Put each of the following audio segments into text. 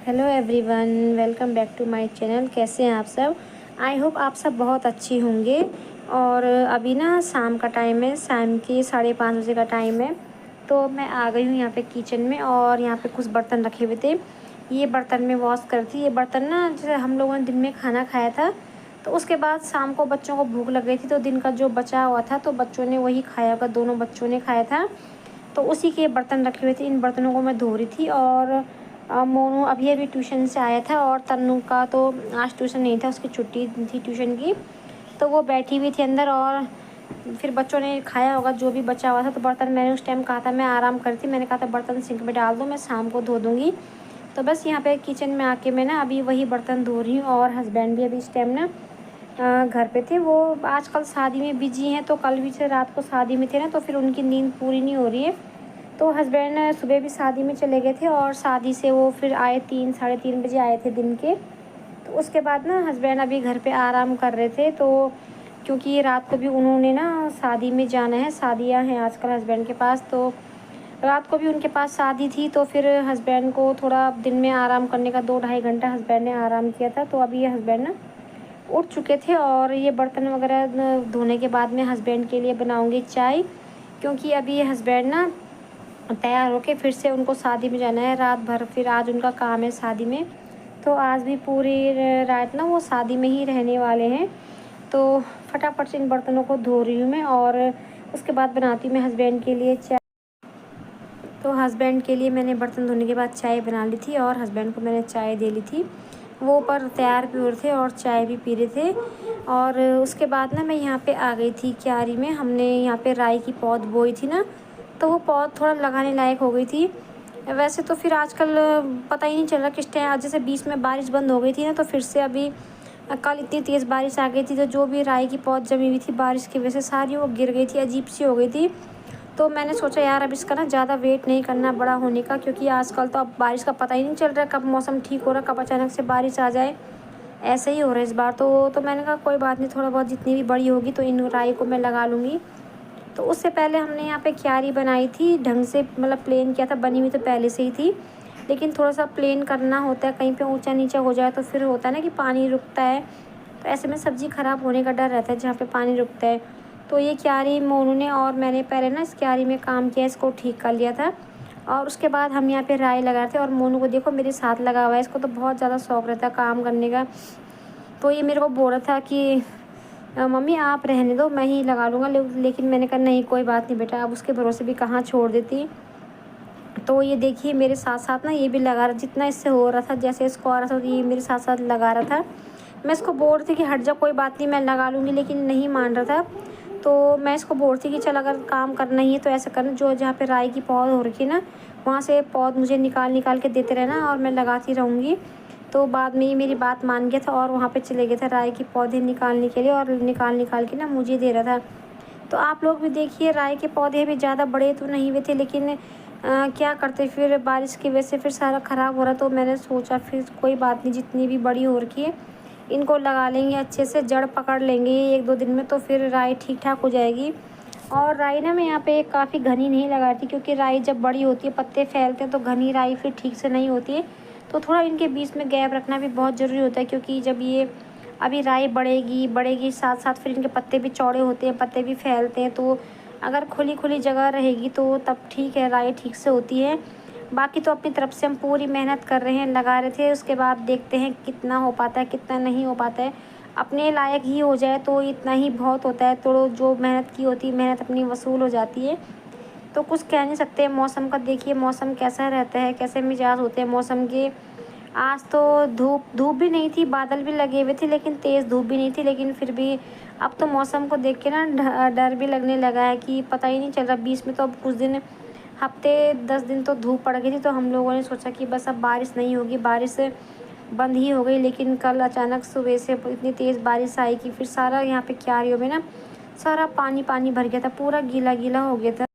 Hello everyone, welcome back to my channel. कैसे हैं आप सब? आई होप आप सब बहुत अच्छे होंगे। और अभी ना शाम का टाइम है, शाम के 5:30 बजे का टाइम है। तो मैं आ गई हूँ यहाँ पे किचन में और यहाँ पे कुछ बर्तन रखे हुए थे। ये बर्तन में वॉश कर थी। ये बर्तन ना जैसे हम लोगों ने दिन में खाना खाया था, तो उसके बाद शाम को बच्चों को भूख लग गई थी, तो दिन का जो बचा हुआ था तो बच्चों ने वही खाया होगा, दोनों बच्चों ने खाया था। तो उसी के बर्तन रखे हुए थे। इन बर्तनों को मैं धो रही थी। और मोनू अभी अभी ट्यूशन से आया था और तन्नू का तो आज ट्यूशन नहीं था, उसकी छुट्टी थी ट्यूशन की। तो वो बैठी हुई थी अंदर और फिर बच्चों ने खाया होगा जो भी बचा हुआ था। तो बर्तन मैंने उस टाइम कहा था, मैं आराम कर थी, मैंने कहा था बर्तन सिंक में डाल दो, मैं शाम को धो दूँगी। तो बस यहाँ पे किचन में आके मैं ना अभी वही बर्तन धो रही हूँ। और हस्बैंड भी अभी इस टाइम ना घर पे थे। वो आजकल शादी में बिजी हैं, तो कल भी से रात को शादी में थे ना, तो फिर उनकी नींद पूरी नहीं हो रही है। तो हस्बैंड सुबह भी शादी में चले गए थे और शादी से वो फिर आए 3 साढ़े 3 बजे आए थे दिन के। तो उसके बाद ना हस्बैंड अभी घर पे आराम कर रहे थे। तो क्योंकि रात को भी उन्होंने ना शादी में जाना है, शादियां हैं आजकल हस्बैंड के पास, तो रात को भी उनके पास शादी थी। तो फिर हस्बैंड को थोड़ा दिन में आराम करने का 2 ढाई घंटा हस्बैंड ने आराम किया था। तो अभी ये हस्बैंड ना उठ चुके थे और ये बर्तन वगैरह धोने के बाद में हस्बैंड के लिए बनाऊंगी चाय। क्योंकि अभी ये हस्बैंड ना तैयार होके फिर से उनको शादी में जाना है रात भर। फिर आज उनका काम है शादी में, तो आज भी पूरी रात ना वो शादी में ही रहने वाले हैं। तो फटाफट से इन बर्तनों को धो रही हूँ मैं और उसके बाद बनाती हूँ मैं हस्बैंड के लिए चाय। तो हस्बैंड के लिए मैंने बर्तन धोने के बाद चाय बना ली थी और हस्बैंड को मैंने चाय दे ली थी। वो ऊपर तैयार भी हो रहे थे और चाय भी पी रहे थे। और उसके बाद ना मैं यहाँ पे आ गई थी क्यारी में। हमने यहाँ पे राई की पौध बोई थी ना, तो वो पौध थोड़ा लगाने लायक हो गई थी। वैसे तो फिर आजकल पता ही नहीं चल रहा किस टाइम, आज जैसे बीच में बारिश बंद हो गई थी ना, तो फिर से अभी कल इतनी तेज़ बारिश आ गई थी, तो जो भी राई की पौध जमी हुई थी बारिश की वजह से सारी वो गिर गई थी, अजीब सी हो गई थी। तो मैंने सोचा यार अब इसका ना ज़्यादा वेट नहीं करना बड़ा होने का, क्योंकि आजकल तो अब बारिश का पता ही नहीं चल रहा कब मौसम ठीक हो रहा, कब अचानक से बारिश आ जाए। ऐसे ही हो रहा है इस बार। तो मैंने कहा कोई बात नहीं, थोड़ा बहुत जितनी भी बड़ी होगी तो इन राई को मैं लगा लूँगी। तो उससे पहले हमने यहाँ पे क्यारी बनाई थी ढंग से, मतलब प्लेन किया था। बनी हुई तो पहले से ही थी, लेकिन थोड़ा सा प्लेन करना होता है, कहीं पे ऊंचा नीचा हो जाए तो फिर होता है ना कि पानी रुकता है। तो ऐसे में सब्ज़ी ख़राब होने का डर रहता है जहाँ पे पानी रुकता है। तो ये क्यारी मोनू ने और मैंने पहले ना इस क्यारी में काम किया, इसको ठीक कर लिया था। और उसके बाद हम यहाँ पे राई लगा रहे थे। और मोनू को देखो मेरे साथ लगा हुआ है, इसको तो बहुत ज़्यादा शौक रहता है काम करने का। तो ये मेरे को बोल रहा था कि मम्मी आप रहने दो, मैं ही लगा लूँगा। लेकिन मैंने कहा नहीं कोई बात नहीं बेटा, अब उसके भरोसे भी कहाँ छोड़ देती। तो ये देखिए मेरे साथ साथ ना ये भी लगा रहा, जितना इससे हो रहा था जैसे इसको आ रहा था, तो ये मेरे साथ साथ लगा रहा था। मैं इसको बोल रही थी कि हट जा कोई बात नहीं मैं लगा लूँगी, लेकिन नहीं मान रहा था। तो मैं इसको बोल रही थी कि चल अगर काम करना ही है तो ऐसा करना, जो जहाँ पे राई की पौध हो रखी है ना, वहाँ से पौध मुझे निकाल निकाल के देते रहना और मैं लगाती रहूँगी। तो बाद में ये मेरी बात मान गया था और वहाँ पे चले गया था राई के पौधे निकालने के लिए, और निकाल निकाल के ना मुझे दे रहा था। तो आप लोग भी देखिए, राई के पौधे भी ज़्यादा बड़े तो नहीं हुए थे, लेकिन क्या करते, फिर बारिश की वजह से फिर सारा ख़राब हो रहा। तो मैंने सोचा फिर कोई बात नहीं, जितनी भी बड़ी हो रखी है इनको लगा लेंगे, अच्छे से जड़ पकड़ लेंगे 1-2 दिन में, तो फिर राई ठीक ठाक हो जाएगी। और राई ना मैं यहाँ पे काफ़ी घनी नहीं लगाती, क्योंकि राई जब बड़ी होती है पत्ते फैलते हैं तो घनी राई फिर ठीक से नहीं होती है। तो थोड़ा इनके बीच में गैप रखना भी बहुत ज़रूरी होता है, क्योंकि जब ये अभी राई बढ़ेगी बढ़ेगी साथ साथ फिर इनके पत्ते भी चौड़े होते हैं, पत्ते भी फैलते हैं। तो अगर खुली खुली जगह रहेगी तो तब ठीक है, राई ठीक से होती है। बाकी तो अपनी तरफ से हम पूरी मेहनत कर रहे हैं, लगा रहे थे। उसके बाद देखते हैं कितना हो पाता है कितना नहीं हो पाता है। अपने लायक ही हो जाए तो इतना ही बहुत होता है। तो जो मेहनत की होती है मेहनत अपनी वसूल हो जाती है। तो कुछ कह नहीं सकते। मौसम का देखिए, मौसम कैसा रहता है, कैसे मिजाज होते हैं मौसम के। आज तो धूप धूप भी नहीं थी, बादल भी लगे हुए थे, लेकिन तेज़ धूप भी नहीं थी। लेकिन फिर भी अब तो मौसम को देख के ना डर भी लगने लगा है कि पता ही नहीं चल रहा। बीच में तो अब कुछ दिन, हफ्ते 10 दिन तो धूप पड़ गई थी, तो हम लोगों ने सोचा कि बस अब बारिश नहीं होगी, बारिश बंद ही हो गई। लेकिन कल अचानक सुबह से इतनी तेज़ बारिश आई कि फिर सारा यहाँ पे क्यारियों में ना सारा पानी पानी भर गया था, पूरा गीला गीला हो गया था।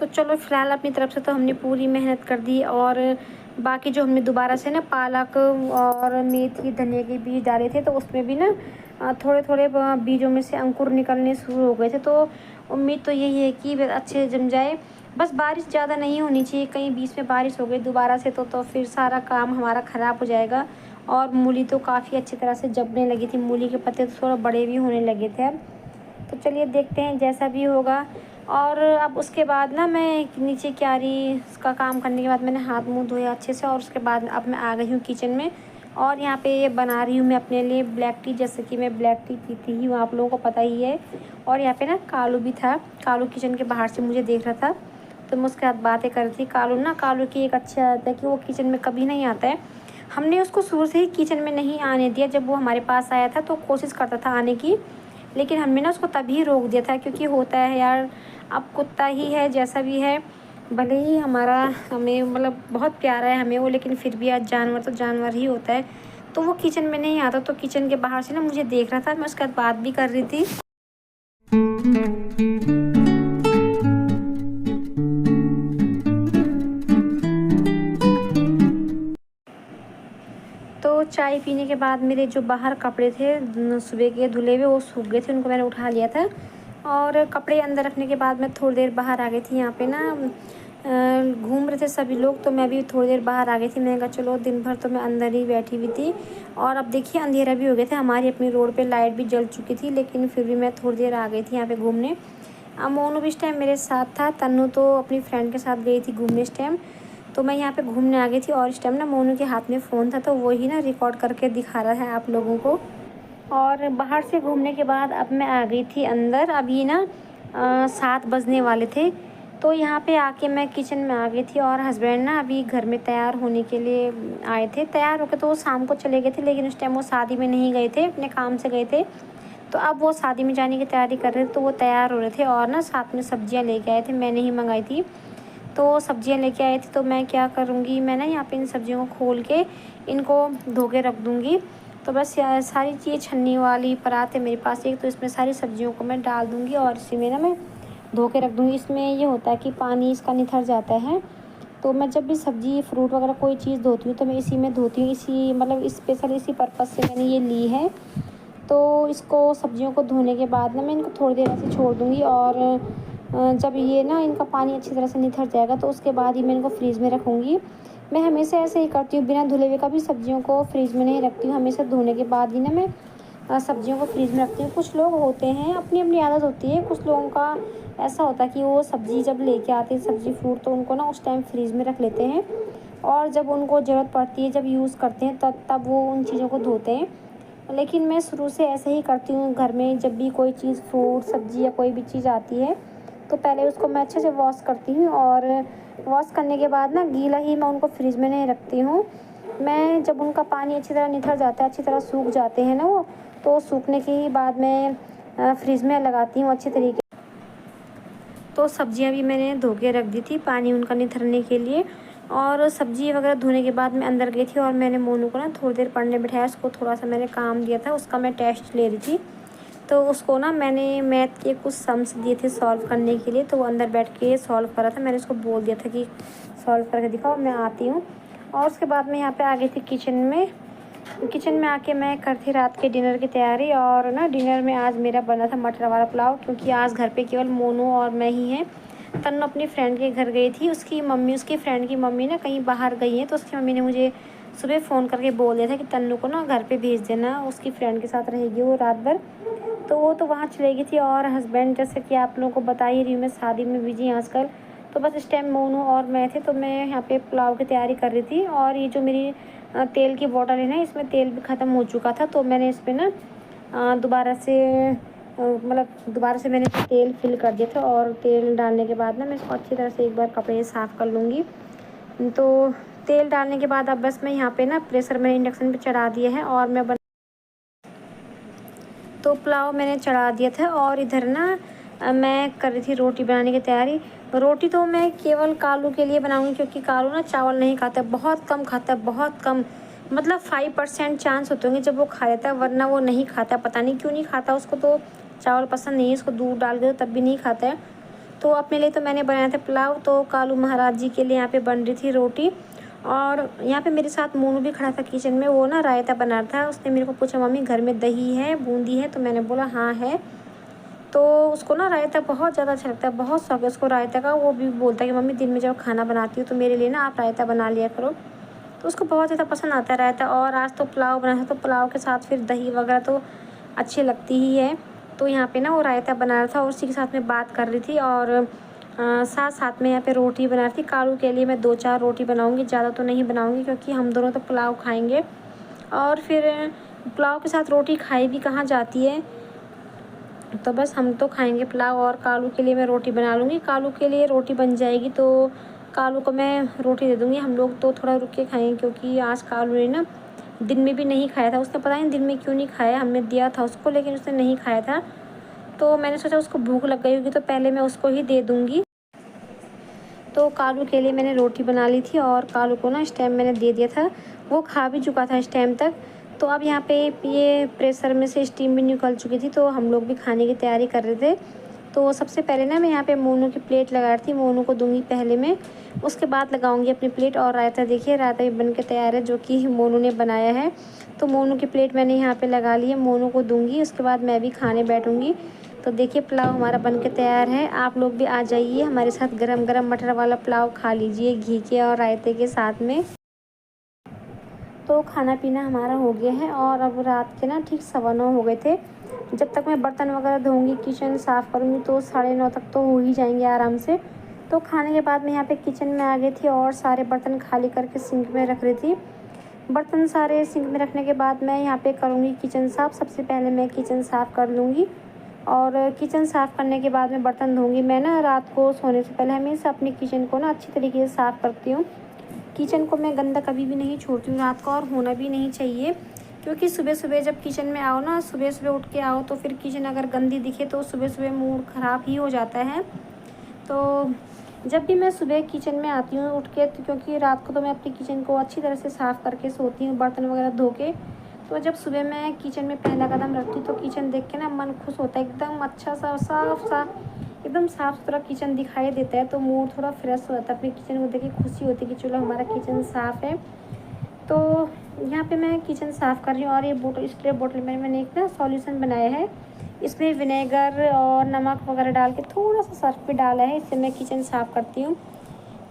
तो चलो फिलहाल अपनी तरफ से तो हमने पूरी मेहनत कर दी। और बाकी जो हमने दोबारा से ना पालक और मेथी धनिया के बीज डाले थे, तो उसमें भी ना थोड़े थोड़े बीजों में से अंकुर निकलने शुरू हो गए थे। तो उम्मीद तो यही है कि वे अच्छे जम जाए। बस बारिश ज़्यादा नहीं होनी चाहिए, कहीं बीच में बारिश हो गई दोबारा से तो फिर सारा काम हमारा ख़राब हो जाएगा। और मूली तो काफ़ी अच्छी तरह से जमने लगी थी, मूली के पत्ते तो थोड़ा बड़े भी होने लगे थे अब। तो चलिए देखते हैं जैसा भी होगा। और अब उसके बाद ना मैं नीचे क्यारी का काम करने के बाद मैंने हाथ मुँह धोया अच्छे से, और उसके बाद अब मैं आ गई हूँ किचन में। और यहाँ पे ये बना रही हूँ मैं अपने लिए ब्लैक टी, जैसे कि मैं ब्लैक टी पीती ही हूँ, आप लोगों को पता ही है। और यहाँ पे ना कालू भी था, कालू किचन के बाहर से मुझे देख रहा था, तो मैं उसके साथ बातें कर रही थी। कालू की एक अच्छी आदत है कि वो किचन में कभी नहीं आता है। हमने उसको शुरू से ही किचन में नहीं आने दिया, जब वो हमारे पास आया था तो कोशिश करता था आने की, लेकिन हमने ना उसको तभी रोक दिया था, क्योंकि होता है यार, अब कुत्ता ही है जैसा भी है, भले ही हमारा हमें मतलब बहुत प्यारा है हमें वो, लेकिन फिर भी आज जानवर तो जानवर ही होता है। तो वो किचन में नहीं आता, तो किचन के बाहर से ना मुझे देख रहा था, मैं उसके साथ बात भी कर रही थी। तो चाय पीने के बाद मेरे जो बाहर कपड़े थे सुबह के धुले हुए, वो सूख गए थे, उनको मैंने उठा लिया था। और कपड़े अंदर रखने के बाद मैं थोड़ी देर बाहर आ गई थी। यहाँ पे ना घूम रहे थे सभी लोग, तो मैं भी थोड़ी देर बाहर आ गई थी। मैंने कहा चलो, दिन भर तो मैं अंदर ही बैठी हुई थी, और अब देखिए अंधेरा भी हो गया था, हमारी अपनी रोड पे लाइट भी जल चुकी थी, लेकिन फिर भी मैं थोड़ी देर आ गई थी यहाँ पे घूमने। मोनू भी इस टाइम मेरे साथ था, तन्नू तो अपनी फ्रेंड के साथ गई थी घूमने इस टाइम। तो मैं यहाँ पे घूमने आ गई थी, और इस टाइम ना मोनू के हाथ में फ़ोन था, तो वही ना रिकॉर्ड करके दिखा रहा है आप लोगों को। और बाहर से घूमने के बाद अब मैं आ गई थी अंदर। अभी ना 7 बजने वाले थे, तो यहाँ पे आके मैं किचन में आ गई थी। और हस्बैंड ना अभी घर में तैयार होने के लिए आए थे, तैयार होकर तो वो शाम को चले गए थे, लेकिन उस टाइम वो शादी में नहीं गए थे, अपने काम से गए थे। तो अब वो शादी में जाने की तैयारी कर रहे थे, तो वो तैयार हो रहे थे, और ना साथ में सब्जियाँ लेके आए थे, मैंने ही मंगाई थी। तो सब्जियाँ लेके आए थे, तो मैं क्या करूँगी, मैं ना यहाँ पे इन सब्जियों को खोल के इनको धो के रख दूँगी। तो बस सारी चीज़ छन्नी वाली परात है मेरे पास एक, तो इसमें सारी सब्जियों को मैं डाल दूँगी, और इसी में ना मैं धो के रख दूँगी। इसमें ये होता है कि पानी इसका निथर जाता है। तो मैं जब भी सब्ज़ी फ्रूट वगैरह कोई चीज़ धोती हूँ, तो मैं इसी में धोती हूँ, इसी मतलब स्पेशल इसी पर्पज़ से मैंने ये ली है। तो इसको सब्जियों को धोने के बाद ना मैं इनको थोड़ी देर ऐसे छोड़ दूँगी, और जब ये ना इनका पानी अच्छी तरह से निथर जाएगा, तो उसके बाद ही मैं इनको फ्रीज़ में रखूँगी। मैं हमेशा ऐसे ही करती हूँ, बिना धुले हुए कभी सब्जियों को फ्रीज़ में नहीं रखती हूँ, हमेशा धोने के बाद ही ना मैं सब्जियों को फ्रीज़ में रखती हूँ। कुछ लोग होते हैं, अपनी अपनी आदत होती है, कुछ लोगों का ऐसा होता है कि वो सब्ज़ी जब लेके आते हैं सब्ज़ी फ्रूट, तो उनको ना उस टाइम फ्रीज़ में रख लेते हैं, और जब उनको ज़रूरत पड़ती है, जब यूज़ करते हैं, तब वो उन चीज़ों को धोते हैं। लेकिन मैं शुरू से ऐसे ही करती हूँ, घर में जब भी कोई चीज़ फ्रूट सब्ज़ी या कोई भी चीज़ आती है, तो पहले उसको मैं अच्छे से वॉश करती हूँ, और वॉश करने के बाद ना गीला ही मैं उनको फ्रिज में नहीं रखती हूँ। मैं जब उनका पानी अच्छी तरह निथर जाता है, अच्छी तरह सूख जाते हैं ना वो, तो सूखने के ही बाद मैं फ्रिज में लगाती हूँ अच्छे तरीके। तो सब्जियां भी मैंने धो के रख दी थी पानी उनका निथरने के लिए। और सब्ज़ी वगैरह धोने के बाद मैं अंदर गई थी, और मैंने मोनू को ना थोड़ी देर पढ़ने बिठाया, उसको थोड़ा सा मैंने काम दिया था, उसका मैं टेस्ट ले रही थी। तो उसको ना मैंने मैथ के कुछ सम्स दिए थे सॉल्व करने के लिए, तो वो अंदर बैठ के सॉल्व कर रहा था, मैंने उसको बोल दिया था कि सॉल्व करके दिखाओ, मैं आती हूँ। और उसके बाद मैं यहाँ पे आ गई थी किचन में। किचन में आके मैं करती रात के डिनर की तैयारी। और ना डिनर में आज मेरा बना था मटर वाला पुलाव, क्योंकि आज घर पे केवल मोनू और मैं ही हैं। तन्नू अपनी फ्रेंड के घर गई थी, उसकी फ्रेंड की मम्मी ना कहीं बाहर गई है, तो उसकी मम्मी ने मुझे सुबह फ़ोन करके बोल दिया था कि तन्नू को ना घर पे भेज देना, उसकी फ्रेंड के साथ रहेगी वो रात भर। तो वो तो वहाँ चली गई थी। और हस्बैंड, जैसे कि आप लोगों को बता ही रही हूँ, मैं शादी में बिजी हूँ आजकल, तो बस इस टाइम मोनू और मैं थे, तो मैं यहाँ पे पुलाव की तैयारी कर रही थी। और ये जो मेरी तेल की बोतल है ना, इसमें तेल भी ख़त्म हो चुका था, तो मैंने इसमें ना दोबारा से मैंने तेल फिल कर दिया था। और तेल डालने के बाद ना मैं इसको अच्छी तरह से एक बार कपड़े से साफ़ कर लूँगी। तो तेल डालने के बाद अब बस मैं यहाँ पे ना प्रेशर मैंने इंडक्शन पे चढ़ा दिया है, और तो पुलाव मैंने चढ़ा दिया था। और इधर ना मैं कर रही थी रोटी बनाने की तैयारी। रोटी तो मैं केवल कालू के लिए बनाऊंगी, क्योंकि कालू ना चावल नहीं खाता, बहुत कम खाता है, बहुत कम, मतलब 5% चांस होते होंगे जब वो खा लेता है, वरना वो नहीं खाता। पता नहीं क्यों नहीं खाता, उसको तो चावल पसंद नहीं है, उसको दूध डाल के तब भी नहीं खाता है। तो अपने लिए तो मैंने बनाया था पुलाव, तो कालू महाराज जी के लिए यहाँ पे बन रही थी रोटी। और यहाँ पे मेरे साथ मोनू भी खड़ा था किचन में, वो ना रायता बना रहा था। उसने मेरे को पूछा, मम्मी घर में दही है, बूंदी है? तो मैंने बोला हाँ है। तो उसको ना रायता बहुत ज़्यादा अच्छा लगता है, बहुत शौक है उसको रायता का। वो भी बोलता है कि मम्मी दिन में जब खाना बनाती हो तो मेरे लिए ना आप रायता बना लिया करो। तो उसको बहुत ज़्यादा पसंद आता है रायता। और आज तो पुलाव बना था, तो पुलाव के साथ फिर दही वगैरह तो अच्छी लगती ही है। तो यहाँ पे ना वो रायता बना रहा था और उसी के साथ में बात कर रही थी। और साथ साथ में यहाँ पे रोटी बना रही थी। कालू के लिए मैं 2-4 रोटी बनाऊँगी, ज़्यादा तो नहीं बनाऊँगी क्योंकि हम दोनों तो पुलाव खाएँगे। और फिर पुलाव के साथ रोटी खाई भी कहाँ जाती है, तो बस हम तो खाएंगे पुलाव। और कालू के लिए मैं रोटी बना लूँगी। कालू के लिए रोटी बन जाएगी तो कालू को मैं रोटी दे दूँगी। हम लोग तो थोड़ा रुक के खाएंगे क्योंकि आज कालू ने ना दिन में भी नहीं खाया था। उसने पता नहीं दिन में क्यों नहीं खाया, हमने दिया था उसको लेकिन उसने नहीं खाया था। तो मैंने सोचा उसको भूख लग गई होगी तो पहले मैं उसको ही दे दूँगी। तो कालू के लिए मैंने रोटी बना ली थी और कालू को ना इस टाइम मैंने दे दिया था। वो खा भी चुका था इस टाइम तक। तो अब यहाँ पे ये प्रेशर में से स्टीम भी निकल चुकी थी, तो हम लोग भी खाने की तैयारी कर रहे थे। तो सबसे पहले ना मैं यहाँ पे मोनू की प्लेट लगा रही थी। मोनू को दूंगी पहले मैं, उसके बाद लगाऊंगी अपनी प्लेट। और रायता देखिए, रायता भी बन के तैयार है जो कि मोनू ने बनाया है। तो मोनू की प्लेट मैंने यहाँ पे लगा ली है, मोनू को दूंगी, उसके बाद मैं भी खाने बैठूंगी। तो देखिए पुलाव हमारा बन के तैयार है। आप लोग भी आ जाइए हमारे साथ, गरम गरम मटर वाला पुलाव खा लीजिए घी के और रायते के साथ में। तो खाना पीना हमारा हो गया है और अब रात के ना ठीक 9:15 हो गए थे। जब तक मैं बर्तन वगैरह धोऊंगी, किचन साफ़ करूँगी तो 9:30 तक तो हो ही जाएंगे आराम से। तो खाने के बाद मैं यहाँ पे किचन में आ गई थी और सारे बर्तन खाली करके सिंक में रख रही थी। बर्तन सारे सिंक में रखने के बाद मैं यहाँ पे करूँगी किचन साफ़। सबसे पहले मैं किचन साफ़ कर लूँगी और किचन साफ़ करने के बाद मैं बर्तन धोऊंगी। मैं ना रात को सोने से पहले हमेशा अपनी किचन को ना अच्छी तरीके से साफ़ करती हूँ। किचन को मैं गंदा कभी भी नहीं छोड़ती हूँ रात को, और होना भी नहीं चाहिए। क्योंकि सुबह सुबह जब किचन में आओ ना, सुबह सुबह उठ के आओ तो फिर किचन अगर गंदी दिखे तो सुबह सुबह मूड ख़राब ही हो जाता है। तो जब भी मैं सुबह किचन में आती हूँ उठ के, तो क्योंकि रात को तो मैं अपनी किचन को अच्छी तरह से साफ़ करके सोती हूँ बर्तन वगैरह धो के। तो जब सुबह मैं किचन में पहला कदम रखती हूँ तो किचन देख के ना मन खुश होता है, एकदम अच्छा सा साफ सा, एकदम साफ़ सुथरा किचन दिखाई देता है। तो मूड थोड़ा फ्रेश हो जाता है, अपने किचन को देख के खुशी होती है कि चलो हमारा किचन साफ़ है। तो यहाँ पे मैं किचन साफ़ कर रही हूँ। और ये बोतल, स्प्रे बोतल में मैंने एक ना सॉल्यूशन बनाया है, इसमें विनेगर और नमक वगैरह डाल के थोड़ा सा सर्फ भी डाला है, इससे मैं किचन साफ़ करती हूँ।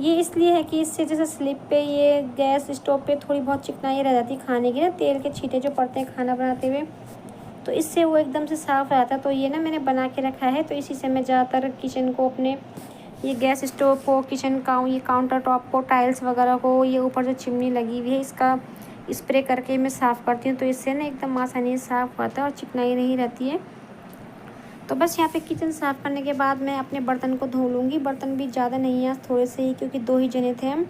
ये इसलिए है कि इससे जैसे स्लिप पे, ये गैस स्टोव पे थोड़ी बहुत चिकनाई रह जाती है खाने की ना, तेल के छींटे जो पड़ते हैं खाना बनाते हुए, तो इससे वो एकदम से साफ़ रहता है। तो ये ना मैंने बना के रखा है, तो इसी से मैं ज़्यादातर किचन को, अपने ये गैस स्टोव को, किचन का, ये काउंटर टॉप को, टाइल्स वगैरह को, ये ऊपर जो चिमनी लगी हुई है इसका स्प्रे करके मैं साफ़ करती हूँ। तो इससे ना एकदम आसानी से साफ़ होता है और चिकनाई नहीं रहती है। तो बस यहाँ पे किचन साफ़ करने के बाद मैं अपने बर्तन को धो लूँगी। बर्तन भी ज़्यादा नहीं है, थोड़े से ही, क्योंकि 2 ही जने थे हम।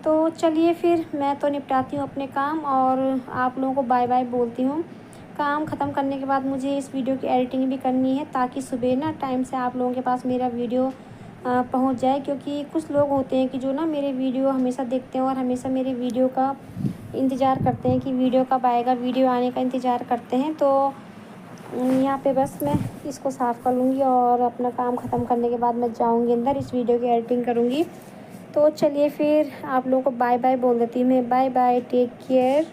तो चलिए फिर मैं तो निपटाती हूँ अपने काम और आप लोगों को बाय बाय बोलती हूँ। काम ख़त्म करने के बाद मुझे इस वीडियो की एडिटिंग भी करनी है, ताकि सुबह ना टाइम से आप लोगों के पास मेरा वीडियो पहुँच जाए। क्योंकि कुछ लोग होते हैं कि जो ना मेरे वीडियो हमेशा देखते हैं और हमेशा मेरे वीडियो का इंतज़ार करते हैं कि वीडियो कब आएगा, वीडियो आने का इंतज़ार करते हैं। तो यहाँ पे बस मैं इसको साफ़ कर लूँगी और अपना काम ख़त्म करने के बाद मैं जाऊँगी अंदर, इस वीडियो की एडिटिंग करूँगी। तो चलिए फिर आप लोगों को बाय बाय बोल देती हूँ मैं। Bye bye, take care.